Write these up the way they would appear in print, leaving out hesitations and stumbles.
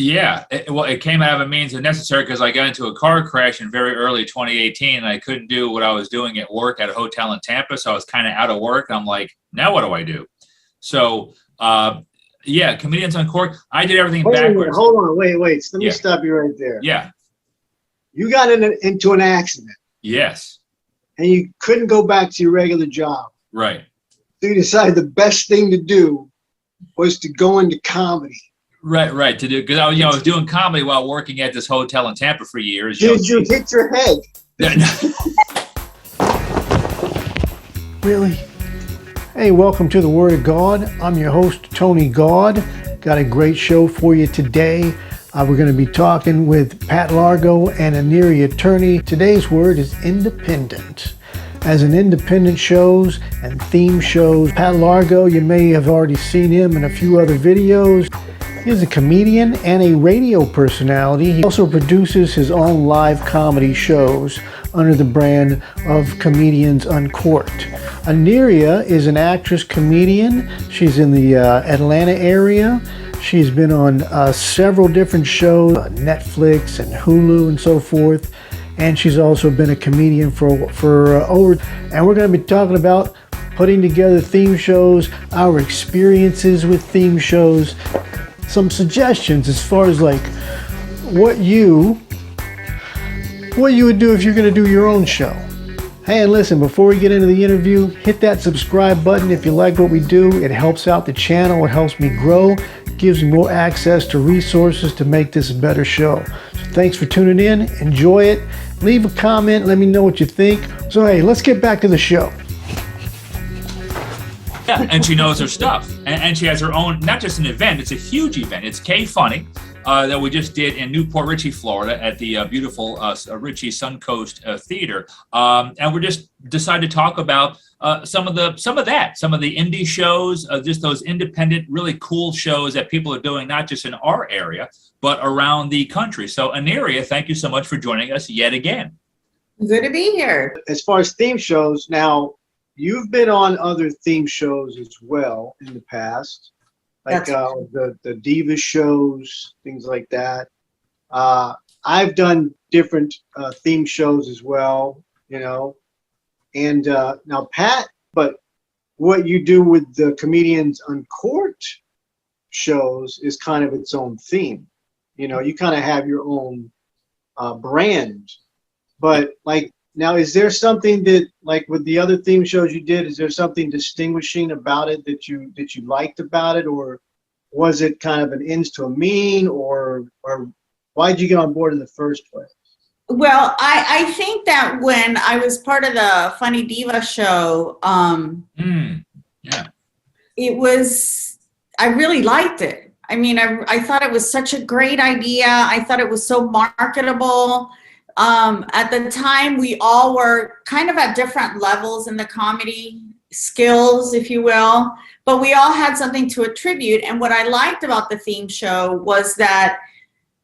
Yeah, well, it came out of a means of necessary because I got into a car crash in very early 2018, and I couldn't do what I was doing at work at a hotel in Tampa, so I was kind of out of work. And I'm like, now what do I do? So, yeah, comedians on court. I did everything Wait a minute, backwards. hold on, wait. Let me Yeah, stop you right there. yeah, You got into an accident yes, and you couldn't go back to your regular job. right. So you decided the best thing to do was to go into comedy. Right. To do because I was doing comedy while working at this hotel in Tampa for years. Did you hit your head? Really? Hey, welcome to the Word of God. I'm your host, Tony God. Got a great show for you today. We're going to be talking with Pat Largo and Aniria Attorney. Today's word is independent. As an independent shows and theme shows, Pat Largo, you may have already seen him in a few other videos. He's a comedian and a radio personality. He also produces his own live comedy shows under the brand of Comedians Uncorked. Aniria is an actress comedian. She's in the Atlanta area. She's been on several different shows, Netflix and Hulu and so forth. And she's also been a comedian for over. And we're going to be talking about putting together theme shows, our experiences with theme shows, some suggestions as far as like what you would do if you're going to do your own show. Hey, and listen, before we get into the interview, hit that subscribe button if you like what we do. It helps out the channel. It helps me grow. It gives me more access to resources to make this a better show. So thanks for tuning in. Enjoy it. Leave a comment. Let me know what you think. So, hey, let's get back to the show. Yeah, and she knows her stuff. And she has her own, not just an event, it's a huge event. It's K-Funny that we just did in Newport Richey, Florida at the beautiful Richey Suncoast Theater. And we just decided to talk about some of the indie shows, just those independent, really cool shows that people are doing, not just in our area, but around the country. So Aniria, thank you so much for joining us yet again. Good to be here. As far as theme shows, now you've been on other theme shows as well in the past, like the Diva shows, things like that. I've done different theme shows as well, you know. And now, Pat, but what you do with the Comedians Uncorked shows is kind of its own theme. You know, you kind of have your own brand. But like, now, is there something that, like with the other theme shows you did, is there something distinguishing about it that you liked about it, or was it kind of an ends to a mean, or why did you get on board in the first place? Well, I think that when I was part of the Funny Diva show, it was, I really liked it. I mean, I thought it was such a great idea. I thought it was so marketable. At the time, we all were kind of at different levels in the comedy skills, if you will, but we all had something to attribute. And what I liked about the theme show was that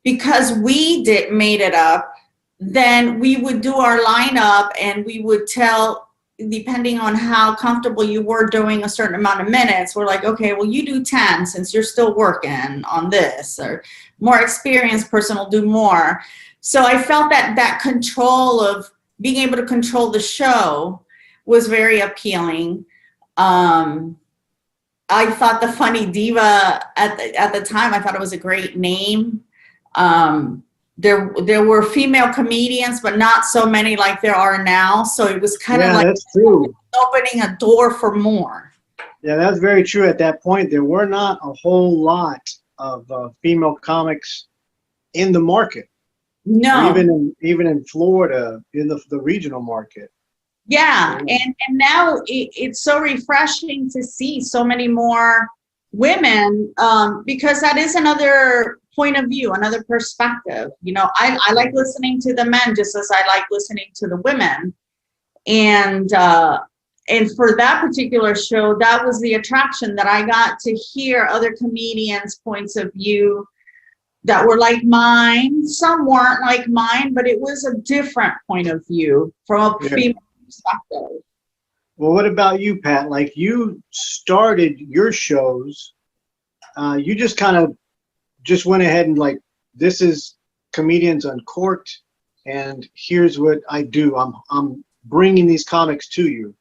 because we made it up, then we would do our lineup and we would tell, depending on how comfortable you were doing a certain amount of minutes, we're like, okay, well, you do 10 since you're still working on this, or more experienced person will do more. So I felt that control of being able to control the show was very appealing. I thought the Funny Diva at the time, I thought it was a great name. There were female comedians, but not so many like there are now. So it was kind of like that's true. Opening a door for more. Yeah, that's very true. At that point, there were not a whole lot of female comics in the market. No, even in Florida, in the regional market. Yeah, and now it's so refreshing to see so many more women, because that is another point of view, another perspective. You know, I like listening to the men just as I like listening to the women, and for that particular show, that was the attraction, that I got to hear other comedians' points of view that were like mine. Some weren't like mine, but it was a different point of view from a female perspective. Well, what about you, Pat? Like, you started your shows, you just kind of just went ahead and like, this is Comedians Uncorked, and here's what I do. I'm bringing these comics to you.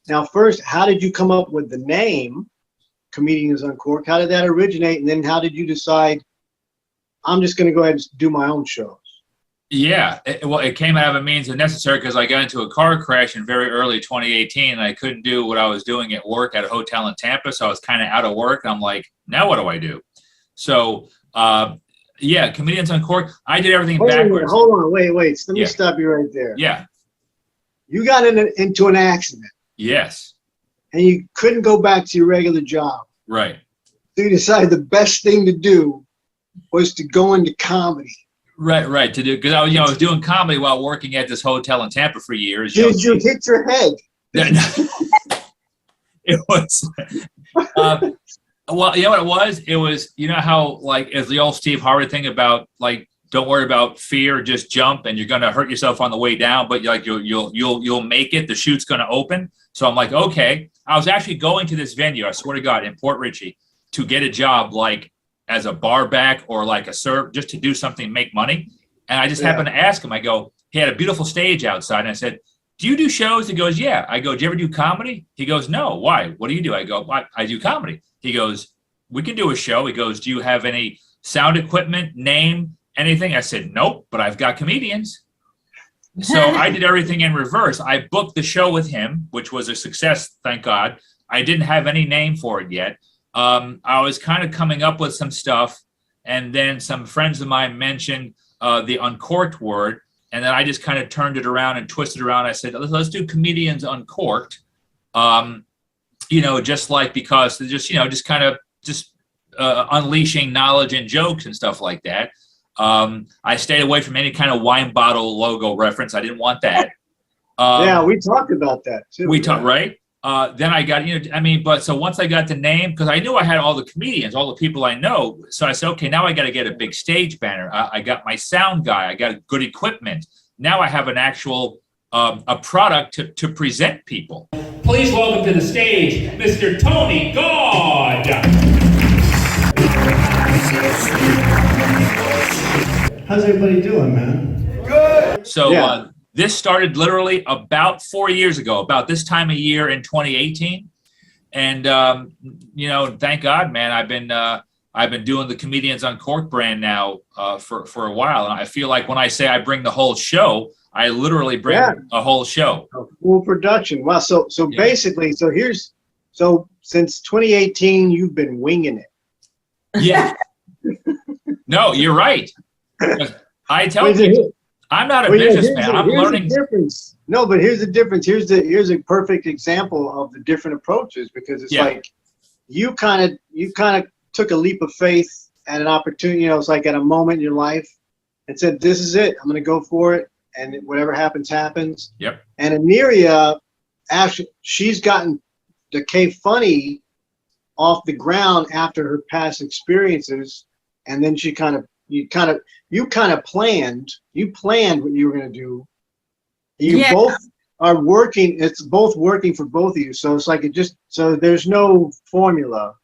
Now, first, how did you come up with the name Comedians Uncorked? How did that originate? And then how did you decide, I'm just going to go ahead and do my own shows? Yeah, it came out of a means of necessary because I got into a car crash in very early 2018, and I couldn't do what I was doing at work at a hotel in Tampa, so I was kind of out of work. And I'm like, now what do I do? So, yeah, Comedians Uncorked. I did everything backwards. Hold on, wait. Let me stop you right there. Yeah. You got into an accident. Yes. And you couldn't go back to your regular job. Right. So you decided the best thing to do was to go into comedy. Right. To do, because I was doing comedy while working at this hotel in Tampa for years. Did you hit your head? It was. Well, you know what it was? It was, you know how, like, as the old Steve Harvey thing about, like, don't worry about fear, just jump, and you're going to hurt yourself on the way down, but like you'll make it. The chute's going to open. So I'm like, okay. I was actually going to this venue, I swear to God, in Port Richey, to get a job, like as a bar back or like a serve, just to do something, make money. And I just happened to ask him. I go, he had a beautiful stage outside, and I said, do you do shows? He goes, yeah. I go, do you ever do comedy? He goes, no. Why? What do you do? I go, I do comedy. He goes, we can do a show. He goes, do you have any sound equipment, name, anything? I said, nope, but I've got comedians. So I did everything in reverse. I booked the show with him, which was a success, thank God. I didn't have any name for it yet. I was kind of coming up with some stuff, and then some friends of mine mentioned the uncorked word, and then I just kind of turned it around and twisted around. I said, let's do Comedians Uncorked. Just like, because just kind of unleashing knowledge and jokes and stuff like that. I stayed away from any kind of wine bottle logo reference. I didn't want that. Yeah, we talked about that too. We talked, right? Then I got, so once I got the name, because I knew I had all the comedians, all the people I know. So I said, okay, now I got to get a big stage banner. I got my sound guy. I got good equipment. Now I have an actual, a product to present people. Please welcome to the stage, Mr. Tony God. How's everybody doing, man? Good. So this started literally about 4 years ago, about this time of year in 2018. And, thank God, man, I've been doing the Comedians Uncorked brand now for a while. And I feel like when I say I bring the whole show, I literally bring a whole show. A full production. Wow. So basically, since 2018, you've been winging it. Yeah. No, you're right. I tell people, I'm not a businessman. I'm learning. Difference. No, but here's the difference. Here's a perfect example of the different approaches, because it's like you kind of took a leap of faith at an opportunity. It's like at a moment in your life, and said, "This is it. I'm going to go for it, and whatever happens, happens." Yep. And Aniria, actually, she's gotten the K Funny off the ground after her past experiences, and then you kind of planned what you were going to do. You both are working. It's both working for both of you. So it's like so there's no formula,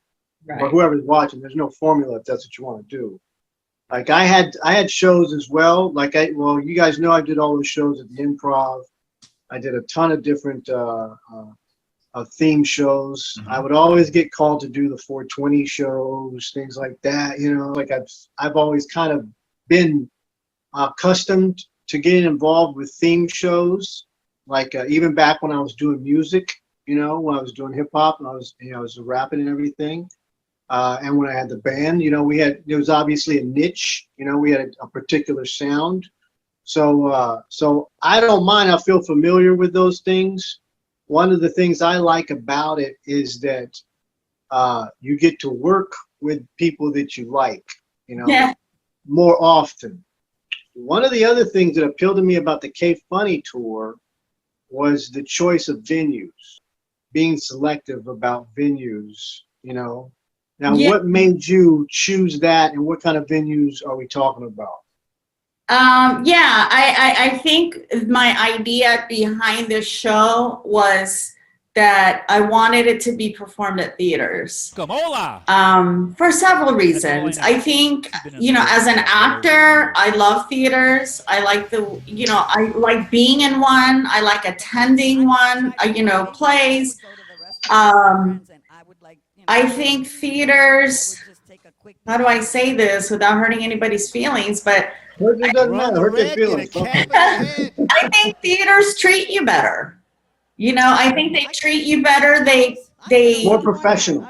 or whoever's watching, there's no formula if that's what you want to do. Like I had shows as well. Like you guys know, I did all those shows at the Improv. I did a ton of different theme shows. I would always get called to do the 420 shows, things like that. Like I've always kind of been accustomed to getting involved with theme shows. Like even back when I was doing music, when I was doing hip hop and I was rapping and everything. And when I had the band, there was obviously a niche. We had a particular sound. So I don't mind. I feel familiar with those things. One of the things I like about it is that you get to work with people that you like, more often. One of the other things that appealed to me about the K Funny tour was the choice of venues, being selective about venues, Now, what made you choose that, and what kind of venues are we talking about? I think my idea behind this show was that I wanted it to be performed at theaters. For several reasons. I think, as an actor, I love theaters. I like I like being in one. I like attending one, plays. I think theaters, how do I say this without hurting anybody's feelings, but It doesn't matter. Hurt their feelings. I think theaters treat you better. I think they treat you better. They More professional.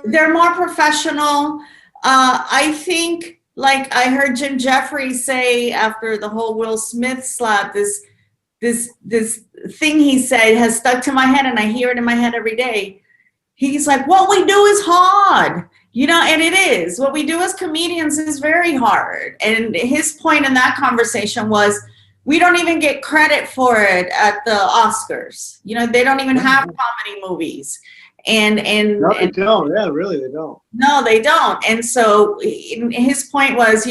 They're more professional. I think, like I heard Jim Jeffries say after the whole Will Smith slap, this thing he said has stuck to my head, and I hear it in my head every day. He's like, what we do is hard, and it is. What we do as comedians is very hard. And his point in that conversation was, we don't even get credit for it at the Oscars. They don't even have comedy movies. And no, they don't. Yeah, really, they don't. No, they don't. And so his point was,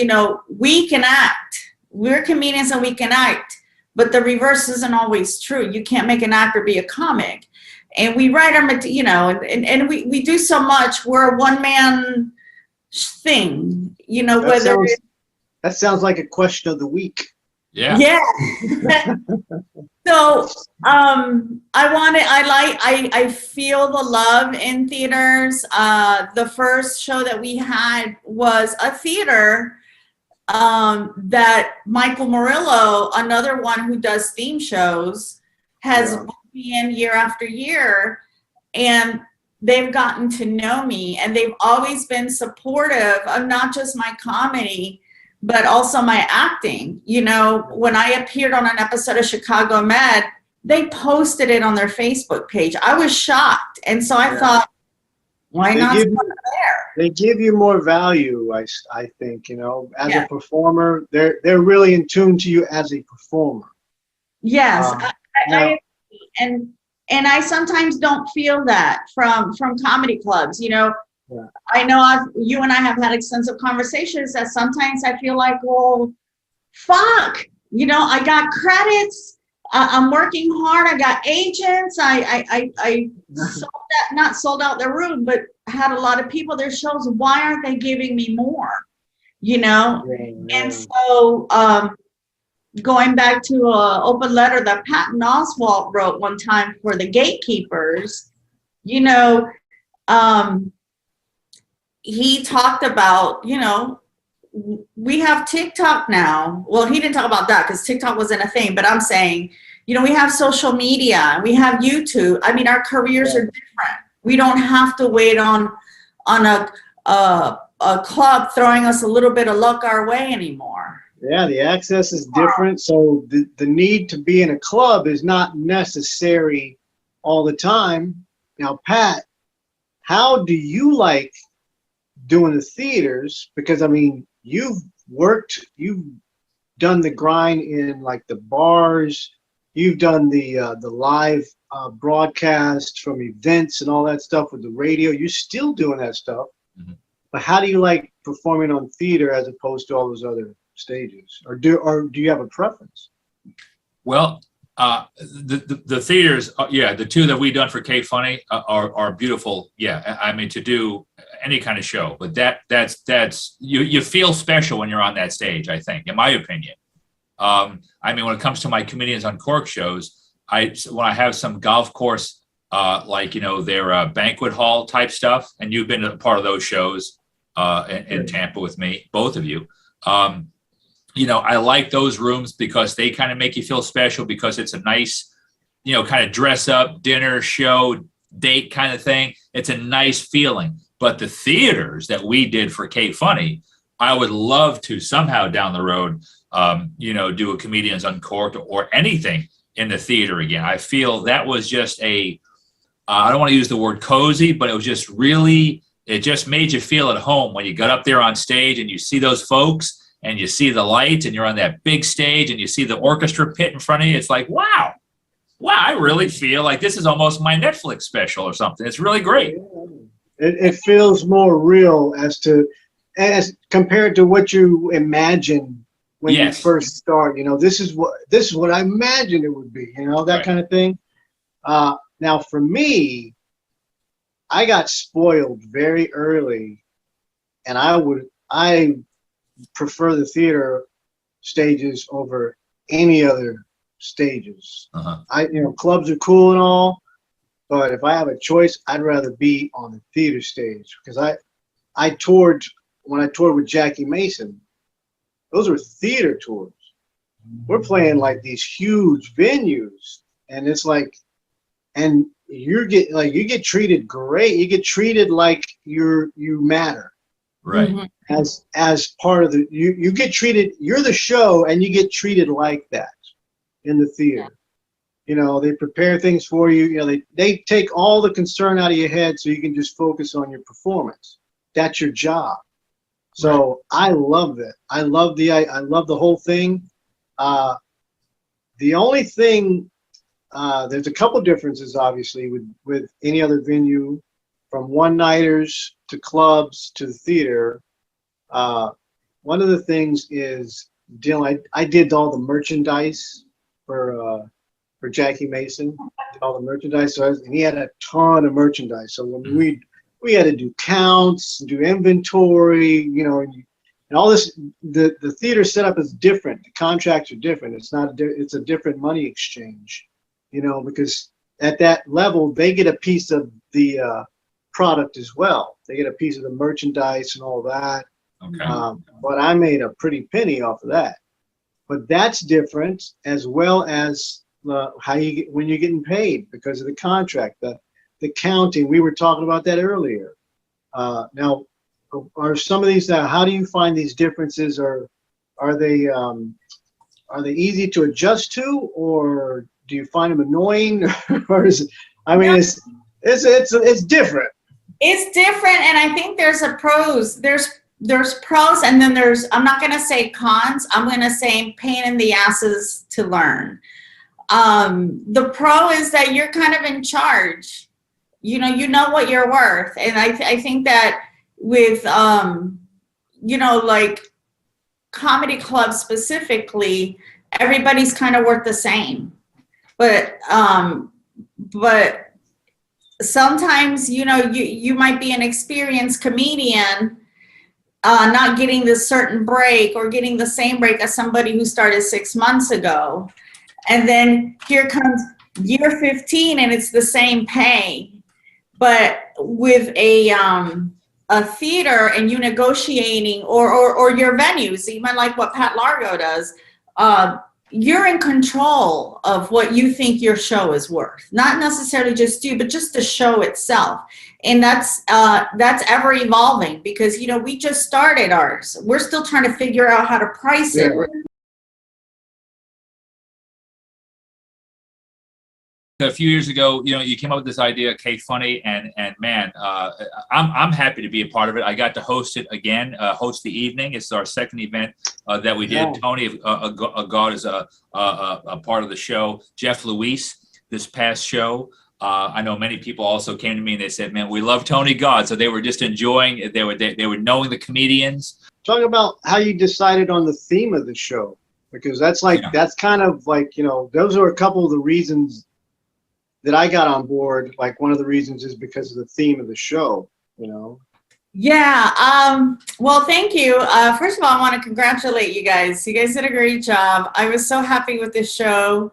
we can act. We're comedians and we can act, but the reverse isn't always true. You can't make an actor be a comic. And we write our, and we do so much. We're a one-man thing, That sounds like a question of the week. Yeah. Yeah. So I feel the love in theaters. The first show that we had was a theater that Michael Murillo, another one who does theme shows, has booked me in year after year, and they've gotten to know me, and they've always been supportive of not just my comedy, but also my acting. When I appeared on an episode of Chicago Med, they posted it on their Facebook page. I was shocked. And so I thought, why not start there? They give you more value, I think, as a performer. They're really in tune to you as a performer. Yes. I agree. And I sometimes don't feel that from comedy clubs, I know you and I have had extensive conversations that sometimes I feel like, well, fuck, I got credits. I'm working hard. I got agents. I sold out their room, but had a lot of people at their shows. Why aren't they giving me more? And so going back to an open letter that Patton Oswalt wrote one time for the gatekeepers, he talked about, we have TikTok now. Well, he didn't talk about that because TikTok wasn't a thing, but I'm saying, we have social media, we have YouTube. I mean, our careers are different. We don't have to wait on a club throwing us a little bit of luck our way anymore. Yeah, the access is different. So the need to be in a club is not necessary all the time. Now, Pat, how do you like doing the theaters? Because you've done the grind in like the bars, you've done the live broadcast from events and all that stuff with the radio. You're still doing that stuff. Mm-hmm. But how do you like performing on theater as opposed to all those other stages? Or do you have a preference? Well, the theaters, the two that we done for K Funny are beautiful. Yeah, to do any kind of show, but that's you feel special when you're on that stage, I think, in my opinion. When it comes to my Comedians on Cork shows, when I have some golf course, their banquet hall type stuff, and you've been a part of those shows in Tampa with me, both of you. I like those rooms because they kind of make you feel special because it's a nice, kind of dress up, dinner, show, date kind of thing. It's a nice feeling. But the theaters that we did for K Funny, I would love to somehow down the road, do a Comedians Uncorked or anything in the theater again. I feel that was just I don't want to use the word cozy, but it was just really, it just made you feel at home when you got up there on stage and you see those folks and you see the lights and you're on that big stage and you see the orchestra pit in front of you. It's like, wow, I really feel like this is almost my Netflix special or something. It's really great. It feels more real as compared to what you imagine when you first start. This is what I imagined it would be. That kind of thing. Now, for me, I got spoiled very early, and I prefer the theater stages over any other stages. Clubs are cool and all, but if I have a choice, I'd rather be on the theater stage, because I toured when I toured with Jackie Mason. Those were theater tours. We're playing like these huge venues, and it's like, and you get treated great. You get treated like you matter. Right. Mm-hmm. As part of the, you get treated, you're the show, and you get treated like that in the theater. Yeah. They prepare things for you. They take all the concern out of your head so you can just focus on your performance. That's your job. So I love that. I love the whole thing. The only thing, there's a couple differences, obviously, with any other venue, from one-nighters to clubs to the theater. One of the things is I did all the merchandise for Jackie Mason. Did all the merchandise, and he had a ton of merchandise. So when we had to do counts, do inventory, and all this. The theater setup is different. The contracts are different. It's a different money exchange, because at that level they get a piece of the product as well. They get a piece of the merchandise and all that. Okay. But I made a pretty penny off of that. But that's different, as well as when you're getting paid because of the contract, the counting. We were talking about that earlier. Now, are some of these? How do you find these differences? Are they easy to adjust to, or do you find them annoying? Or is it, it's different. It's different, and I think there's pros. There's pros, and then I'm not going to say cons. I'm going to say pain in the asses to learn. The pro is that you're kind of in charge. You know what you're worth, and I think that with like comedy clubs specifically, everybody's kind of worth the same. But sometimes you might be an experienced comedian, not getting this certain break or getting the same break as somebody who started 6 months ago, and then here comes year 15 and it's the same pay. But with a theater, and you negotiating or your venues, even like what Pat Largo does, you're in control of what you think your show is worth. Not necessarily just you, but just the show itself. And that's ever evolving, because we just started ours. We're still trying to figure out how to price it. A few years ago, you came up with this idea, K-Funny, and man, I'm happy to be a part of it. I got to host it again, host the evening. It's our second event that we did. Yeah. Tony God is a part of the show. Jeff Luis, this past show. I know many people also came to me and they said, "Man, we love Tony God." So they were just enjoying it. They were knowing the comedians. Talk about how you decided on the theme of the show, because that's kind of like, those are a couple of the reasons that I got on board. Like, one of the reasons is because of the theme of the show, Yeah. Well, thank you. First of all, I want to congratulate you guys. You guys did a great job. I was so happy with this show.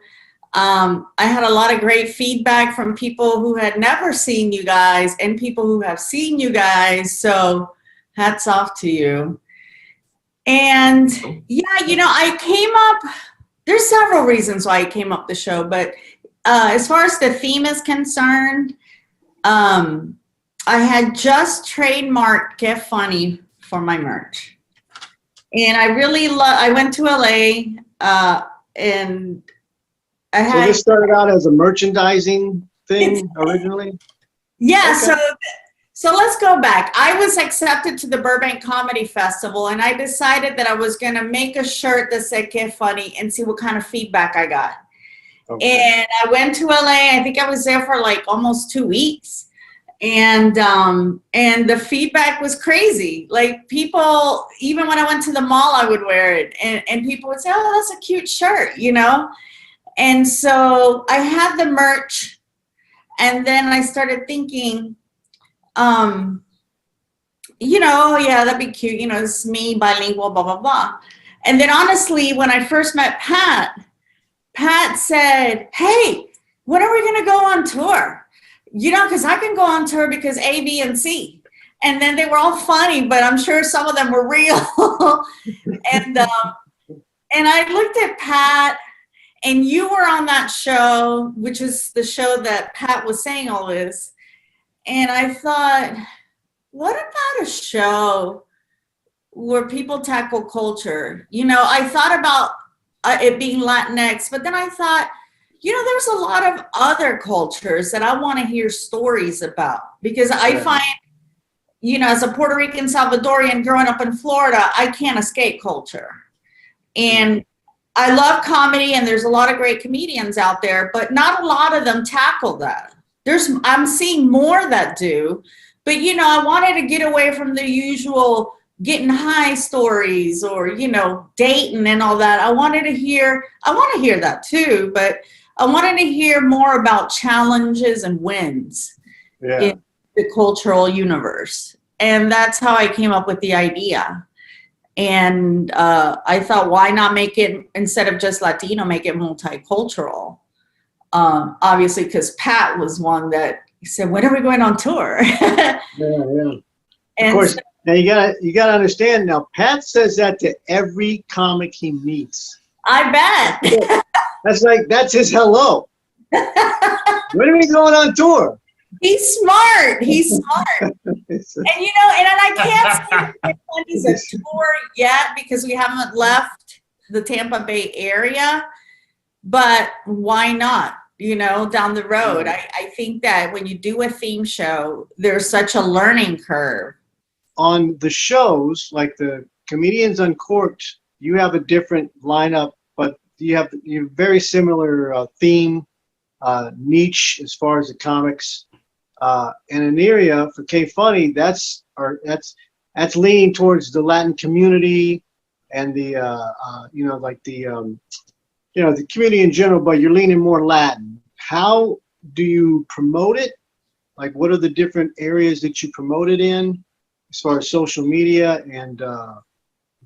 I had a lot of great feedback from people who had never seen you guys and people who have seen you guys. So hats off to you. And yeah, I came up, there's several reasons why I came up the show, but as far as the theme is concerned, I had just trademarked Get Funny for my merch. And I really I went to LA, and I had. So this started out as a merchandising thing originally? Yeah, Okay. so let's go back. I was accepted to the Burbank Comedy Festival, and I decided that I was going to make a shirt that said Get Funny and see what kind of feedback I got. Okay. And I went to LA. I think I was there for like almost 2 weeks. And the feedback was crazy. Like, people, even when I went to the mall, I would wear it. And people would say, "Oh, that's a cute shirt," And so I had the merch. And then I started thinking, yeah, that'd be cute. It's me, bilingual, blah, blah, blah. And then honestly, when I first met Pat said, hey, when are we going to go on tour? Because I can go on tour because A, B, and C. And then they were all funny, but I'm sure some of them were real. And I looked at Pat, and you were on that show, which is the show that Pat was saying all this. And I thought, what about a show where people tackle culture? I thought about it being Latinx, but then I thought, there's a lot of other cultures that I want to hear stories about, because I find, as a Puerto Rican Salvadorian growing up in Florida, I can't escape culture. And I love comedy, and there's a lot of great comedians out there, but not a lot of them tackle that. I'm seeing more that do, but I wanted to get away from the usual getting high stories or, dating and all that. I want to hear that too, but I wanted to hear more about challenges and wins in the cultural universe. And that's how I came up with the idea. And I thought, why not make it, instead of just Latino, make it multicultural? Obviously, because Pat was one that said, when are we going on tour? Yeah. And of course, now you gotta understand now, Pat says that to every comic he meets. I bet. That's his hello. When are we going on tour? He's smart. And I can't say he's a tour yet because we haven't left the Tampa Bay area, but why not? Down the road. I think that when you do a theme show, there's such a learning curve. On the shows, like the Comedians Uncorked, you have a different lineup, but you're very similar theme, niche as far as the comics. And Aniria for K Funny, that's leaning towards the Latin community and the the community in general, but you're leaning more Latin. How do you promote it? Like, what are the different areas that you promote it in, as far as social media and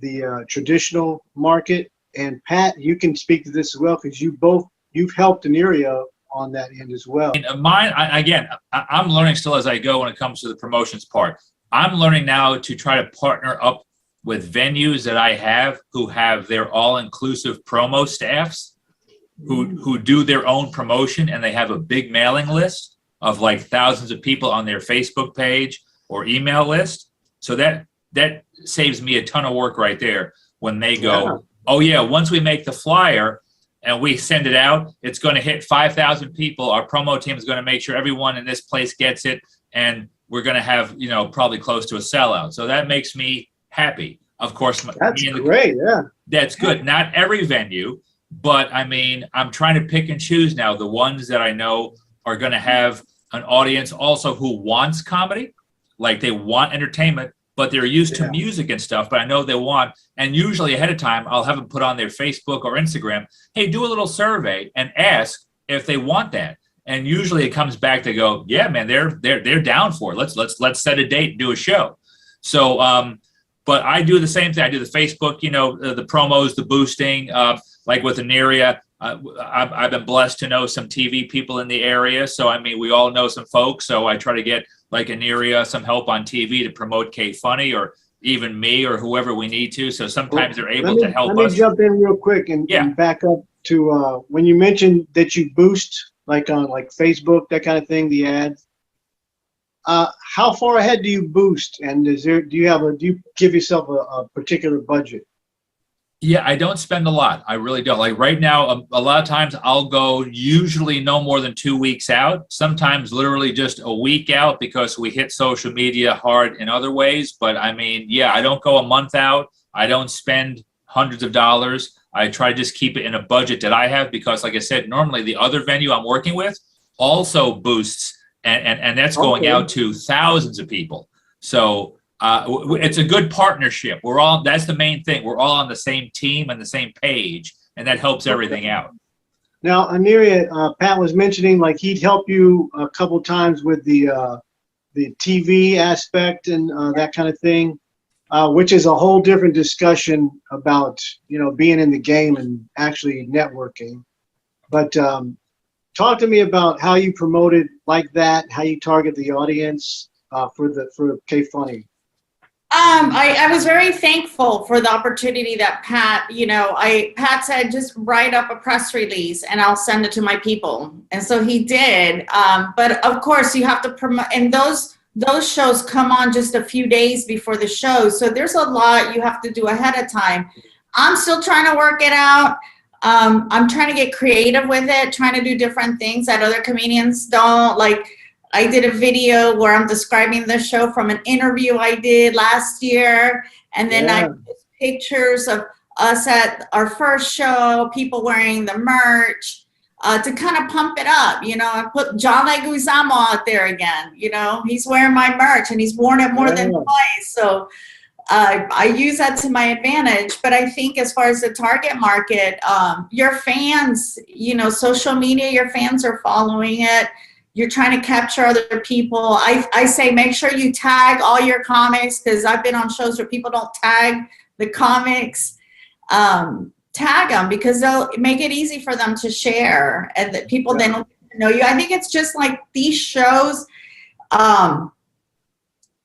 the traditional market? And Pat, you can speak to this as well, because you've helped Aniria on that end as well. Mine, I'm learning still as I go when it comes to the promotions part. I'm learning now to try to partner up with venues that I have who have their all-inclusive promo staffs who do their own promotion, and they have a big mailing list of like thousands of people on their Facebook page or email list. So that saves me a ton of work right there when they go, oh yeah, once we make the flyer and we send it out, it's going to hit 5,000 people. Our promo team is going to make sure everyone in this place gets it, and we're going to have, probably close to a sellout. So that makes me happy. Of course, that's great. Yeah, that's good. Not every venue, but I'm trying to pick and choose now the ones that I know are going to have an audience also who wants comedy, like they want entertainment, but they're used to music and stuff. But I know they want, and usually ahead of time, I'll have them put on their Facebook or Instagram, hey, do a little survey and ask if they want that. And usually it comes back to go, yeah, man, they're down for it. Let's set a date and do a show. So, but I do the same thing. I do the Facebook, the promos, the boosting, like with Aniria. I've been blessed to know some TV people in the area. So, we all know some folks. So I try to get like Aniria some help on TV to promote K Funny, or even me or whoever we need to. So sometimes they're able to help us. Let me jump in real quick and back up to when you mentioned that you boost like on like Facebook, that kind of thing, the ads. How far ahead do you boost? And do you give yourself a particular budget? Yeah, I don't spend a lot. I really don't. Like right now, a lot of times I'll go usually no more than 2 weeks out, sometimes literally just a week out, because we hit social media hard in other ways. But I don't go a month out. I don't spend hundreds of dollars. I try to just keep it in a budget that I have, because like I said, normally the other venue I'm working with also boosts, and that's going out to thousands of people. So it's a good partnership. That's the main thing. We're all on the same team and the same page, and that helps everything out. Now, Aniria, Pat was mentioning like he'd help you a couple times with the TV aspect and that kind of thing, which is a whole different discussion about, you know, being in the game and actually networking. But talk to me about how you promote it like that, how you target the audience for K Funny. I was very thankful for the opportunity that Pat, Pat said, just write up a press release and I'll send it to my people. And so he did. But of course you have to promote, and those shows come on just a few days before the show. So there's a lot you have to do ahead of time. I'm still trying to work it out. I'm trying to get creative with it, trying to do different things that other comedians don't. Like, I did a video where I'm describing the show from an interview I did last year. And then I put pictures of us at our first show, people wearing the merch, to kind of pump it up. I put John Leguizamo out there again. He's wearing my merch and he's worn it more than twice. So I use that to my advantage. But I think as far as the target market, your fans, social media, your fans are following it. You're trying to capture other people. I say make sure you tag all your comics, because I've been on shows where people don't tag the comics. Tag them, because they'll make it easy for them to share, and that people then will get to know you. I think it's just like these shows,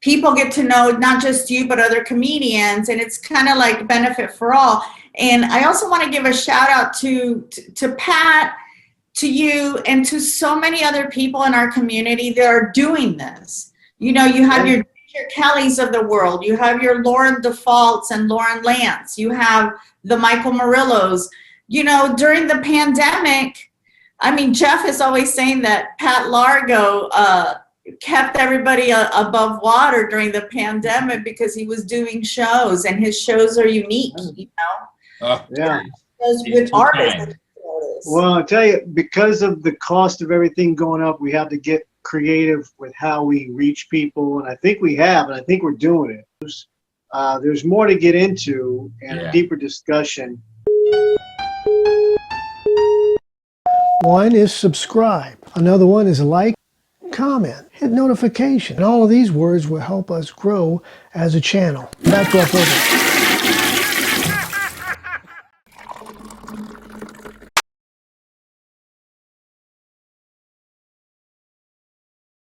people get to know not just you but other comedians, and it's kind of like benefit for all. And I also want to give a shout out to Pat, to you, and to so many other people in our community that are doing this. You have your Kellys of the world, you have your Lauren Defaults and Lauren Lance, you have the Michael Murillos. During the pandemic, Jeff is always saying that Pat Largo kept everybody above water during the pandemic because he was doing shows, and his shows are unique, with artists. Well, I'll tell you, because of the cost of everything going up, we have to get creative with how we reach people. And I think we have, and I think we're doing it. There's more to get into and a deeper discussion. One is subscribe. Another one is like, comment, hit notification. And all of these words will help us grow as a channel. Back to our program.